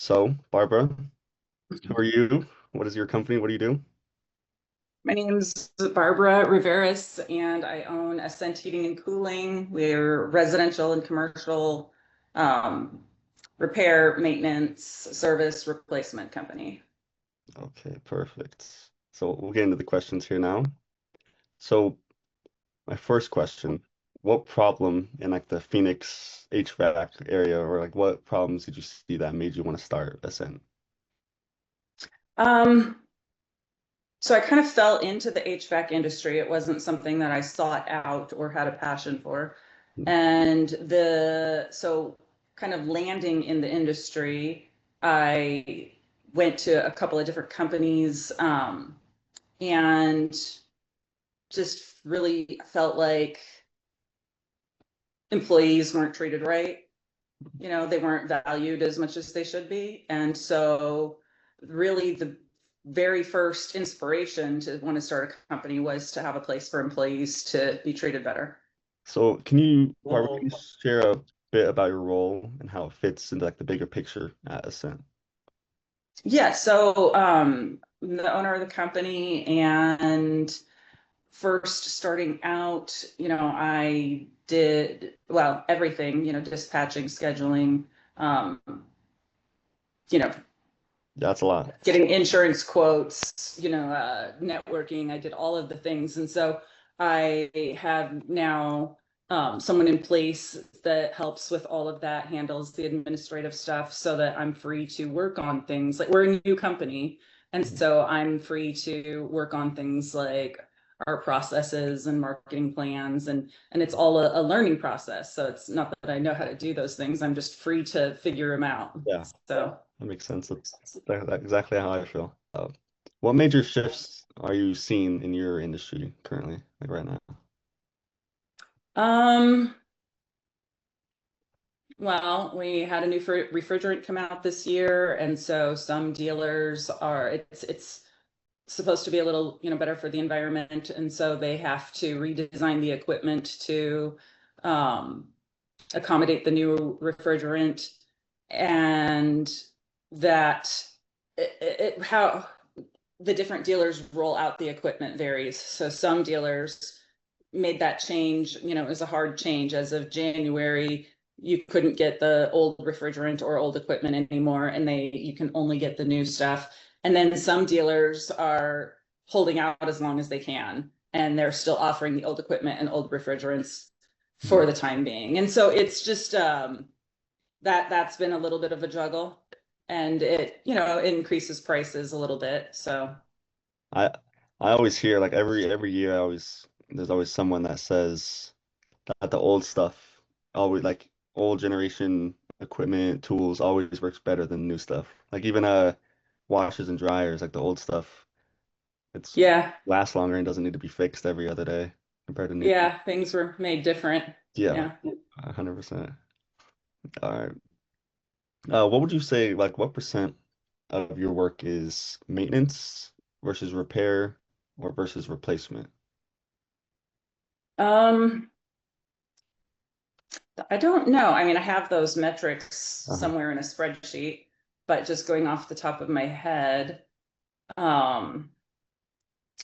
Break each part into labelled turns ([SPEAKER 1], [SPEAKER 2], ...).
[SPEAKER 1] So, Barbara, who are you? What is your company? What do you do?
[SPEAKER 2] My name's Barbara Riveris, and I own Ascent Heating and Cooling. We're residential and commercial um, repair, maintenance, service, replacement company.
[SPEAKER 1] Okay, perfect. So we'll get into the questions here now. So my first question, what problem in like the Phoenix HVAC area or like what problems did you see that made you want to start Ascent?
[SPEAKER 2] Um, so I kind of fell into the HVAC industry. It wasn't something that I sought out or had a passion for. And so kind of landing in the industry, I went to a couple of different companies, and just really felt like employees weren't treated right. They weren't valued as much as they should be. And so, really, the very first inspiration to want to start a company was to have a place for employees to be treated better.
[SPEAKER 1] So Barbara, can you share a bit about your role and how it fits into like the bigger picture at Ascent?
[SPEAKER 2] Yeah, so I'm the owner of the company, and first starting out, I did, well, everything, dispatching, scheduling, um, you know,
[SPEAKER 1] That's a lot.
[SPEAKER 2] getting insurance quotes, networking. I did all of the things. And so I have now someone in place that helps with all of that, handles the administrative stuff so that I'm free to work on things. Like, we're a new company. And
[SPEAKER 1] Mhm.
[SPEAKER 2] so I'm free to work on things like our processes and marketing plans, and it's all a learning process. So it's not that I know how to do those things. I'm just free to figure them out.
[SPEAKER 1] Yeah,
[SPEAKER 2] So
[SPEAKER 1] that makes sense. That's exactly how I feel. What major shifts are you seeing in your industry currently, like right now?
[SPEAKER 2] um well, we had a new refrigerant come out this year, and so some dealers are, it's supposed to be a little, better for the environment, and so they have to redesign the equipment to um, accommodate the new refrigerant, and that how the different dealers roll out the equipment varies. So some dealers made that change, it was a hard change. As of January, you couldn't get the old refrigerant or old equipment anymore, and you can only get the new stuff. And then some dealers are holding out as long as they can, and they're still offering the old equipment and old refrigerants
[SPEAKER 1] Mhm.
[SPEAKER 2] for the time being. And so it's just that's been a little bit of a juggle, and it increases prices a little bit. So
[SPEAKER 1] I I always hear like every year I always there's always someone that says that the old stuff always like old generation equipment tools always works better than new stuff. Like even washers and dryers, like the old stuff, it's
[SPEAKER 2] yeah,
[SPEAKER 1] lasts longer and doesn't need to be fixed every other day compared to new.
[SPEAKER 2] yeah, things were made different.
[SPEAKER 1] Yeah,
[SPEAKER 2] Yeah.
[SPEAKER 1] 100%. All right. What would you say, like what percent of your work is maintenance versus repair or versus replacement?
[SPEAKER 2] Um, I don't know. I mean, I have those metrics
[SPEAKER 1] Uh-huh.
[SPEAKER 2] somewhere in a spreadsheet, but just going off the top of my head, um,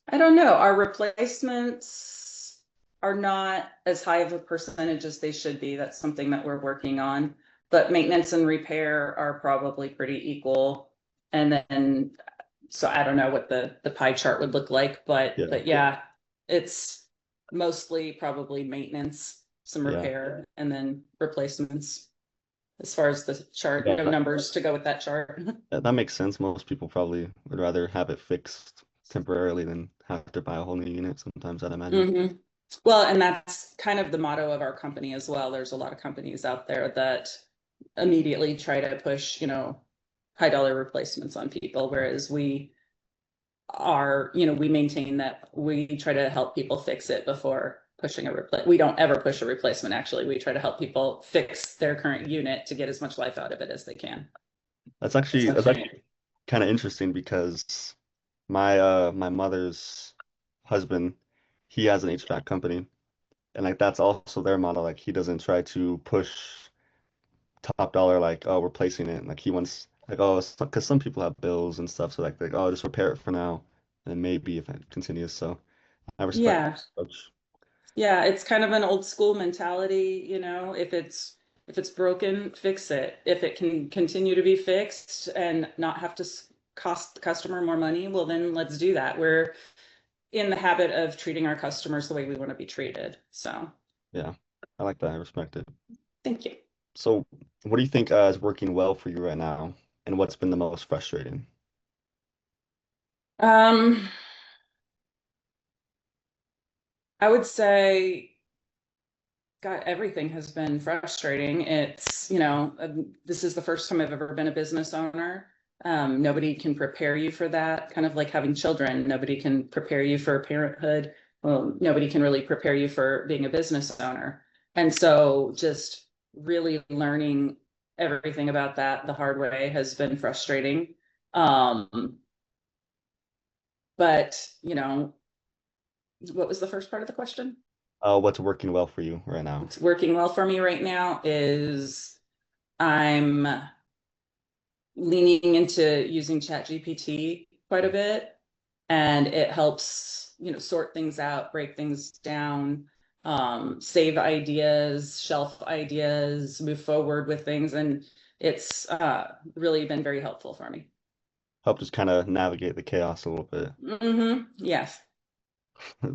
[SPEAKER 2] I don't know. Our replacements are not as high of a percentage as they should be. That's something that we're working on. But maintenance and repair are probably pretty equal. And then, so I don't know what the pie chart would look like, but
[SPEAKER 1] Yeah,
[SPEAKER 2] yeah, it's mostly probably maintenance, some
[SPEAKER 1] yeah.
[SPEAKER 2] repair, and then replacements as far as the chart,
[SPEAKER 1] Yeah,
[SPEAKER 2] no numbers to go with that chart.
[SPEAKER 1] that makes sense. Most people probably would rather have it fixed temporarily than have to buy a whole new unit sometimes, I'd imagine.
[SPEAKER 2] hmm Well, and that's kind of the motto of our company as well. There's a lot of companies out there that immediately try to push, high dollar replacements on people, whereas we maintain that we try to help people fix it before pushing a replace. We don't ever push a replacement, actually. We try to help people fix their current unit to get as much life out of it as they can.
[SPEAKER 1] That's actually kind of interesting because my mother's husband, he has an HVAC company, and like that's also their model. Like he doesn't try to push top dollar like, oh, we're placing it. Like he wants Like, oh, because some people have bills and stuff, so like, oh, just repair it for now, and maybe if it continues. So I respect
[SPEAKER 2] Yeah.
[SPEAKER 1] that approach.
[SPEAKER 2] Yeah, it's kind of an old school mentality, if it's broken, fix it. If it can continue to be fixed and not have to cost the customer more money, well, then let's do that. We're in the habit of treating our customers the way we want to be treated. So,
[SPEAKER 1] Yeah, I like that. I respect it.
[SPEAKER 2] thank you.
[SPEAKER 1] So, what do you think is working well for you right now, and what's been the most frustrating?
[SPEAKER 2] Um, I would say God, everything has been frustrating. This is the first time I've ever been a business owner. Nobody can prepare you for that, kind of like having children. Nobody can prepare you for parenthood. Well, nobody can really prepare you for being a business owner. And so just really learning everything about that the hard way has been frustrating. Um, but, what was the first part of the question?
[SPEAKER 1] What's working well for you right now?
[SPEAKER 2] What's working well for me right now is I'm leaning into using ChatGPT quite a bit, and it helps, sort things out, break things down, save ideas, shelf ideas, move forward with things, and it's really been very helpful for me.
[SPEAKER 1] Help just kind of navigate the chaos a little bit.
[SPEAKER 2] Yes.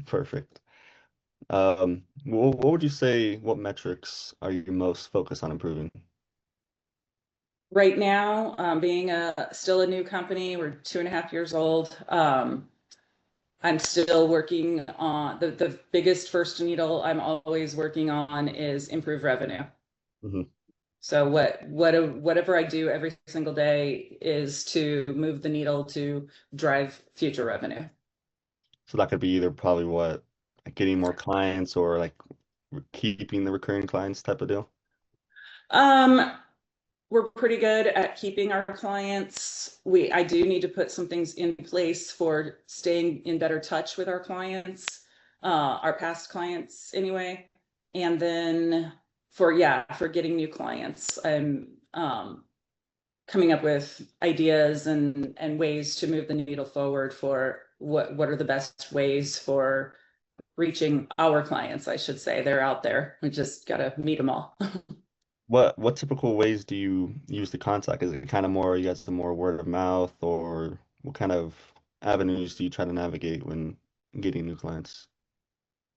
[SPEAKER 1] Perfect. What would you say, what metrics are you most focused on improving?
[SPEAKER 2] Right now, being still a new company, we're 2.5 years old. I'm still working on the biggest first needle I'm always working on is improve revenue.
[SPEAKER 1] Hmm.
[SPEAKER 2] So whatever I do every single day is to move the needle to drive future revenue.
[SPEAKER 1] So that could be either probably what, like getting more clients or like keeping the recurring clients type of deal.
[SPEAKER 2] Um, we're pretty good at keeping our clients. I do need to put some things in place for staying in better touch with our clients, our past clients anyway. And then for getting new clients, I'm coming up with ideas and ways to move the needle forward for what are the best ways for reaching our clients, I should say. They're out there. We just gotta meet them all.
[SPEAKER 1] What typical ways do you use to contact? Is it kind of more you guys the more word of mouth, or what kind of avenues do you try to navigate when getting new clients?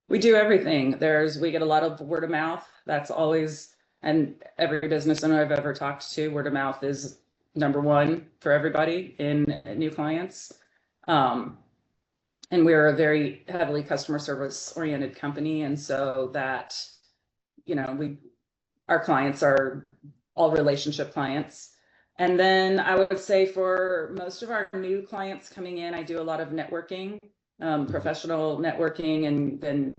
[SPEAKER 2] We do everything. We get a lot of word of mouth. That's always, and every business owner I've ever talked to, word of mouth is number one for everybody in new clients. Um, and we're a very heavily customer service oriented company. And so that, we our clients are all relationship clients. And then I would say for most of our new clients coming in, I do a lot of networking,
[SPEAKER 1] Mhm.
[SPEAKER 2] professional networking, and then,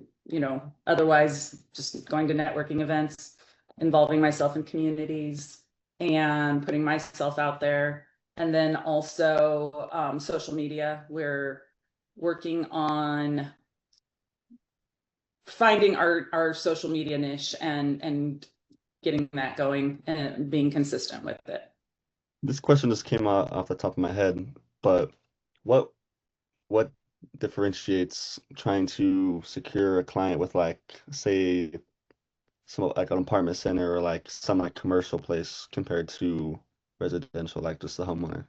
[SPEAKER 2] otherwise just going to networking events, involving myself in communities and putting myself out there. And then also social media. We're working on finding our social media niche and getting that going and being consistent with it.
[SPEAKER 1] This question just came out off the top of my head, but what what differentiates trying to secure a client with like say some like an apartment center or like some like commercial place compared to residential, like just the homeowner?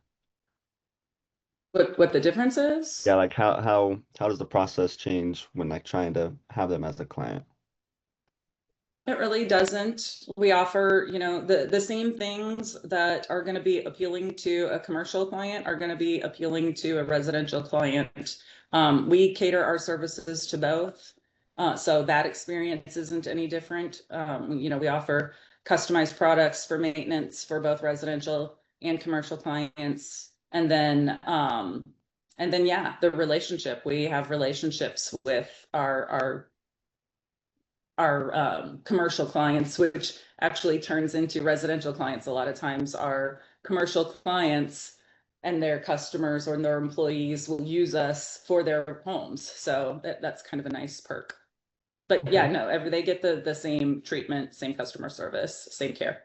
[SPEAKER 2] What the difference is?
[SPEAKER 1] Yeah, like how does the process change when like trying to have them as a client?
[SPEAKER 2] It really doesn't. We offer, the same things that are going to be appealing to a commercial client are going to be appealing to a residential client. We cater our services to both. So that experience isn't any different. We offer customized products for maintenance for both residential and commercial clients. And then, yeah, the relationship. We have relationships with our commercial clients, which actually turns into residential clients. A lot of times our commercial clients and their customers or their employees will use us for their homes. So that's kind of a nice perk. But yeah,
[SPEAKER 1] Okay.
[SPEAKER 2] no, they get the same treatment, same customer service, same care.